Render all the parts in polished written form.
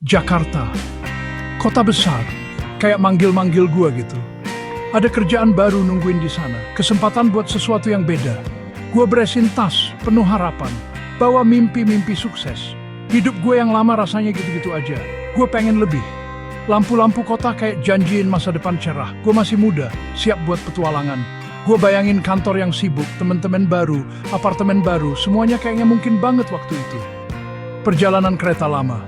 Jakarta, kota besar, kayak manggil-manggil gua gitu. Ada kerjaan baru nungguin di sana, kesempatan buat sesuatu yang beda. Gua beresin tas, penuh harapan, bawa mimpi-mimpi sukses. Hidup gue yang lama rasanya gitu-gitu aja. Gue pengen lebih. Lampu-lampu kota kayak janjiin masa depan cerah. Gue masih muda, siap buat petualangan. Gue bayangin kantor yang sibuk, temen-temen baru, apartemen baru, semuanya kayaknya mungkin banget waktu itu. Perjalanan kereta lama,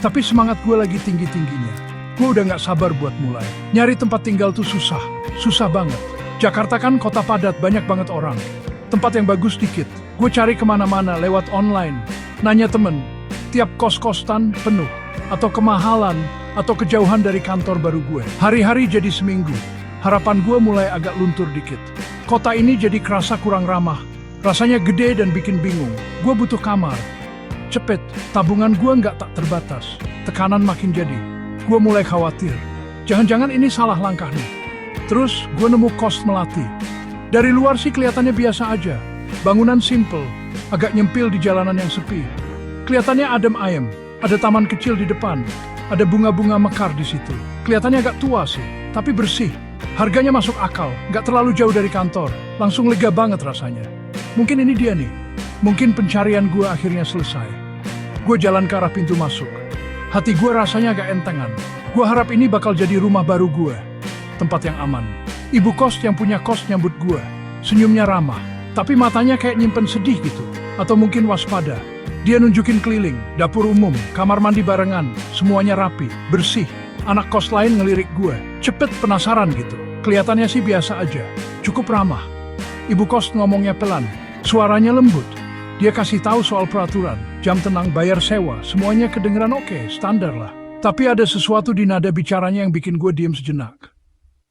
tapi semangat gue lagi tinggi-tingginya. Gue udah gak sabar buat mulai. Nyari tempat tinggal tuh susah banget. Jakarta kan kota padat, banyak banget orang. Tempat yang bagus dikit. Gue cari kemana-mana lewat online. Nanya temen, tiap kos-kosan penuh. Atau kemahalan, atau kejauhan dari kantor baru gue. Hari-hari jadi seminggu. Harapan gue mulai agak luntur dikit. Kota ini jadi kerasa kurang ramah. Rasanya gede dan bikin bingung. Gue butuh kamar. Cepet, tabungan gue nggak tak terbatas. Tekanan makin jadi. Gue mulai khawatir. Jangan-jangan ini salah langkah nih. Terus gue nemu kos Melati. Dari luar sih kelihatannya biasa aja. Bangunan simple, agak nyempil di jalanan yang sepi. Kelihatannya adem ayem. Ada taman kecil di depan. Ada bunga-bunga mekar di situ. Kelihatannya agak tua sih, tapi bersih. Harganya masuk akal, nggak terlalu jauh dari kantor. Langsung lega banget rasanya. Mungkin ini dia nih. Mungkin pencarian gue akhirnya selesai. Gue jalan ke arah pintu masuk. Hati gue rasanya agak entengan. Gue harap ini bakal jadi rumah baru gue. Tempat yang aman. Ibu kos yang punya kos nyambut gue. Senyumnya ramah. Tapi matanya kayak nyimpen sedih gitu. Atau mungkin waspada. Dia nunjukin keliling, dapur umum, kamar mandi barengan. Semuanya rapi, bersih. Anak kos lain ngelirik gue. Cepet penasaran gitu. Kelihatannya sih biasa aja. Cukup ramah. Ibu kos ngomongnya pelan. Suaranya lembut. Dia kasih tahu soal peraturan, jam tenang, bayar sewa, semuanya kedengeran oke, standar lah. Tapi ada sesuatu di nada bicaranya yang bikin gue diem sejenak.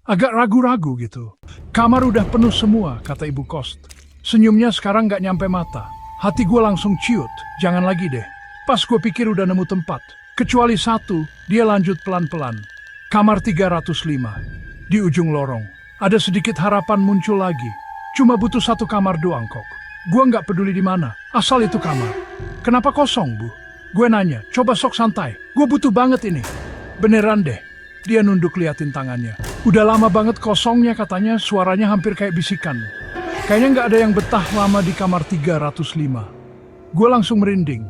Agak ragu-ragu gitu. Kamar udah penuh semua, kata ibu kos. Senyumnya sekarang gak nyampe mata. Hati gue langsung ciut, jangan lagi deh. Pas gue pikir udah nemu tempat. Kecuali satu, dia lanjut pelan-pelan. Kamar 305, di ujung lorong. Ada sedikit harapan muncul lagi. Cuma butuh satu kamar doang kok. Gue nggak peduli di mana, asal itu kamar. Kenapa kosong, Bu? Gue nanya, coba sok santai. Gue butuh banget ini. Beneran deh. Dia nunduk liatin tangannya. Udah lama banget kosongnya katanya, suaranya hampir kayak bisikan. Kayaknya nggak ada yang betah lama di kamar 305. Gue langsung merinding.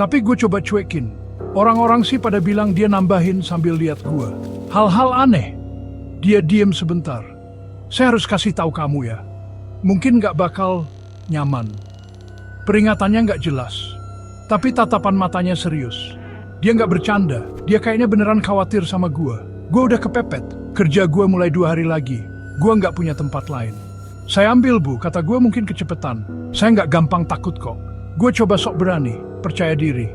Tapi gue coba cuekin. Orang-orang sih pada bilang dia nambahin sambil lihat gue. Hal-hal aneh. Dia diem sebentar. Saya harus kasih tahu kamu ya. Mungkin nggak bakal nyaman. Peringatannya nggak jelas. Tapi tatapan matanya serius. Dia nggak bercanda. Dia kayaknya beneran khawatir sama gue. Gue udah kepepet. Kerja gue mulai 2 hari lagi. Gue nggak punya tempat lain. Saya ambil, Bu. Kata gue mungkin kecepetan. Saya nggak gampang takut kok. Gue coba sok berani. Percaya diri.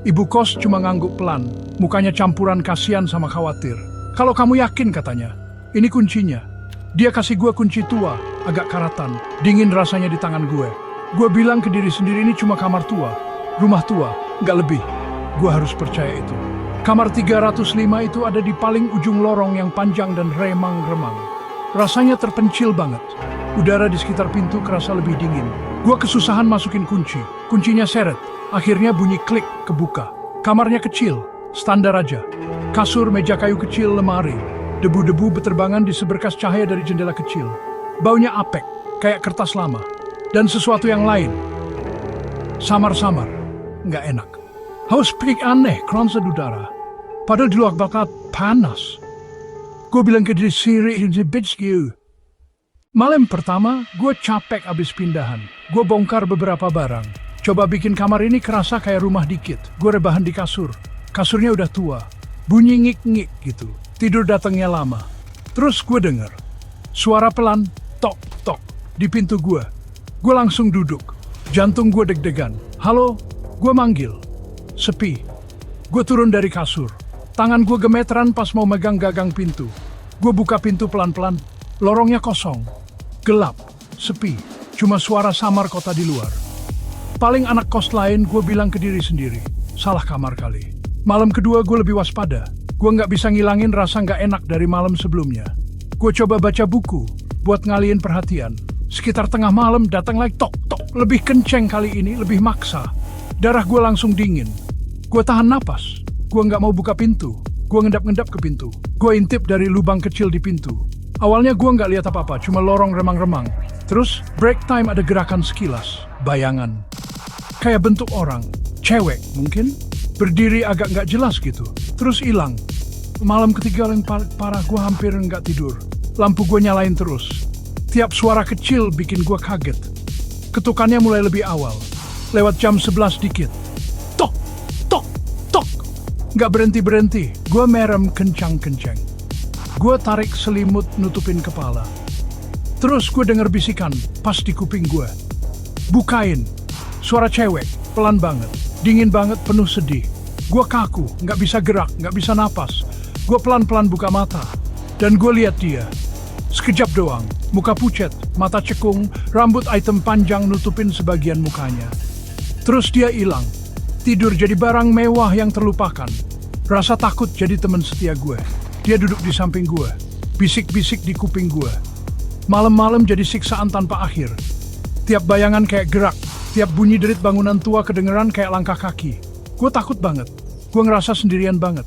Ibu kos cuma ngangguk pelan. Mukanya campuran kasihan sama khawatir. Kalau kamu yakin katanya. Ini kuncinya. Dia kasih gue kunci tua, agak karatan, dingin rasanya di tangan gue. Gue bilang ke diri sendiri ini cuma kamar tua, rumah tua, nggak lebih. Gue harus percaya itu. Kamar 305 itu ada di paling ujung lorong yang panjang dan remang-remang. Rasanya terpencil banget. Udara di sekitar pintu kerasa lebih dingin. Gue kesusahan masukin kunci. Kuncinya seret. Akhirnya bunyi klik, kebuka. Kamarnya kecil, standar aja. Kasur, meja kayu kecil, lemari. Debu-debu beterbangan di seberkas cahaya dari jendela kecil. Baunya apek, kayak kertas lama. Dan sesuatu yang lain. Samar-samar, nggak enak. Haus pelik aneh, kronset udara. Padahal di luar bakal panas. Gue bilang ke diri sendiri, bitch you. Malam pertama, gue capek abis pindahan. Gue bongkar beberapa barang. Coba bikin kamar ini kerasa kayak rumah dikit. Gue rebahan di kasur. Kasurnya udah tua. Bunyi ngik-ngik gitu. Tidur datangnya lama. Terus gue denger suara pelan, tok-tok, di pintu gue. Gue langsung duduk. Jantung gue deg-degan. Halo, gue manggil. Sepi. Gue turun dari kasur. Tangan gue gemeteran pas mau megang gagang pintu. Gue buka pintu pelan-pelan. Lorongnya kosong. Gelap. Sepi. Cuma suara samar kota di luar. Paling anak kos lain gue bilang ke diri sendiri. Salah kamar kali. Malam kedua gue lebih waspada. Gue nggak bisa ngilangin rasa nggak enak dari malam sebelumnya. Gue coba baca buku buat ngalihin perhatian. Sekitar tengah malam datang lagi tok-tok. Lebih kenceng kali ini, lebih maksa. Darah gue langsung dingin. Gue tahan napas. Gue nggak mau buka pintu. Gue ngendap-ngendap ke pintu. Gue intip dari lubang kecil di pintu. Awalnya gue nggak lihat apa-apa, cuma lorong remang-remang. Terus break time ada gerakan sekilas, bayangan. Kayak bentuk orang, cewek mungkin, berdiri agak nggak jelas gitu. Terus hilang. Malam ketiga yang parah, gue hampir nggak tidur. Lampu gue nyalain terus. Tiap suara kecil bikin gue kaget. Ketukannya mulai lebih awal. Lewat jam 11 dikit. Tok, tok, tok. Nggak berhenti-berhenti. Gue merem kencang-kencang. Gue tarik selimut nutupin kepala. Terus gue denger bisikan pas di kuping gue. Bukain. Suara cewek, pelan banget. Dingin banget, penuh sedih. Gue kaku, nggak bisa gerak, nggak bisa napas. Gue pelan-pelan buka mata. Dan gue lihat dia. Sekejap doang. Muka pucet, mata cekung, rambut item panjang nutupin sebagian mukanya. Terus dia hilang. Tidur jadi barang mewah yang terlupakan. Rasa takut jadi teman setia gue. Dia duduk di samping gue. Bisik-bisik di kuping gue. Malam-malam jadi siksaan tanpa akhir. Tiap bayangan kayak gerak. Tiap bunyi derit bangunan tua kedengeran kayak langkah kaki. Gue takut banget. Gue ngerasa sendirian banget.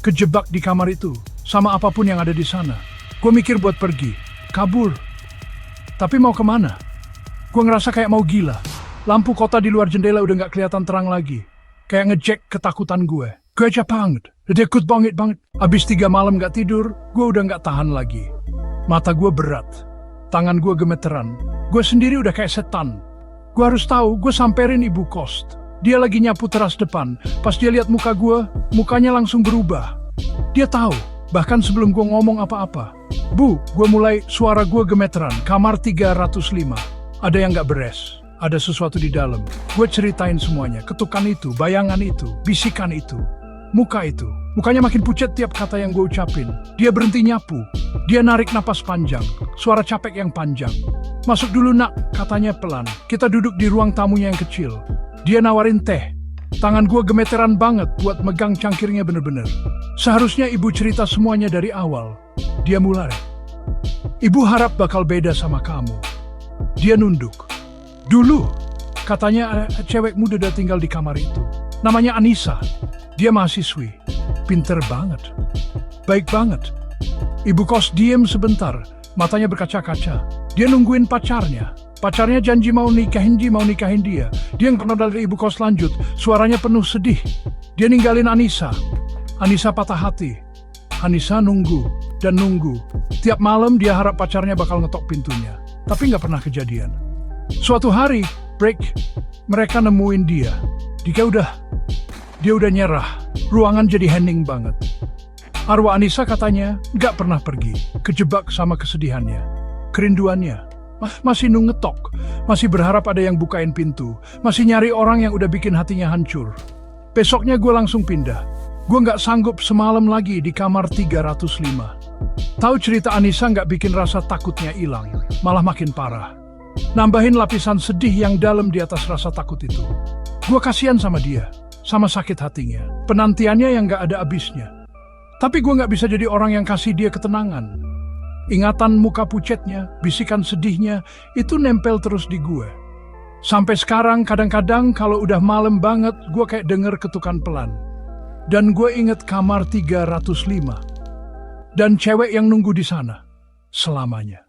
Kejebak di kamar itu. Sama apapun yang ada di sana. Gue mikir buat pergi. Kabur. Tapi mau kemana? Gue ngerasa kayak mau gila. Lampu kota di luar jendela udah gak kelihatan terang lagi. Kayak ngejek ketakutan gue. Gue aja banget. Takut banget. Abis 3 malam gak tidur, gue udah gak tahan lagi. Mata gue berat. Tangan gue gemeteran. Gue sendiri udah kayak setan. Gue harus tahu, gue samperin ibu kos. Dia lagi nyapu teras depan. Pas dia lihat muka gue, mukanya langsung berubah. Dia tahu, bahkan sebelum gue ngomong apa-apa. Bu, gue mulai suara gue gemeteran. Kamar 305. Ada yang gak beres. Ada sesuatu di dalam. Gue ceritain semuanya. Ketukan itu, bayangan itu, bisikan itu. Muka itu. Mukanya makin pucat tiap kata yang gue ucapin. Dia berhenti nyapu. Dia narik napas panjang. Suara capek yang panjang. Masuk dulu nak, katanya pelan. Kita duduk di ruang tamunya yang kecil. Dia nawarin teh. Tangan gue gemeteran banget buat megang cangkirnya bener-bener. Seharusnya ibu cerita semuanya dari awal. Dia mulai. Ibu harap bakal beda sama kamu. Dia nunduk. Dulu, katanya cewek muda udah tinggal di kamar itu. Namanya Anissa. Dia mahasiswi. Pinter banget. Baik banget. Ibu kos diem sebentar. Matanya berkaca-kaca. Dia nungguin pacarnya. Pacarnya janji mau nikahin dia. Dia yang pernah dari ibu kos lanjut. Suaranya penuh sedih. Dia ninggalin Anissa. Anissa patah hati. Anissa nunggu dan nunggu. Tiap malam dia harap pacarnya bakal ngetok pintunya. Tapi nggak pernah kejadian. Suatu hari, break, mereka nemuin dia. Dia udah nyerah. Ruangan jadi hening banget. Arwah Anissa katanya nggak pernah pergi. Kejebak sama kesedihannya. Kerinduannya. Masih ngetok. Masih berharap ada yang bukain pintu. Masih nyari orang yang udah bikin hatinya hancur. Besoknya gue langsung pindah. Gue nggak sanggup semalam lagi di kamar 305. Tahu cerita Anissa nggak bikin rasa takutnya hilang. Malah makin parah. Nambahin lapisan sedih yang dalam di atas rasa takut itu. Gue kasihan sama dia. Sama sakit hatinya. Penantiannya yang gak ada abisnya. Tapi gue gak bisa jadi orang yang kasih dia ketenangan. Ingatan muka pucetnya, bisikan sedihnya, itu nempel terus di gue. Sampai sekarang kadang-kadang kalau udah malam banget, gue kayak denger ketukan pelan. Dan gue inget kamar 305. Dan cewek yang nunggu di sana. Selamanya.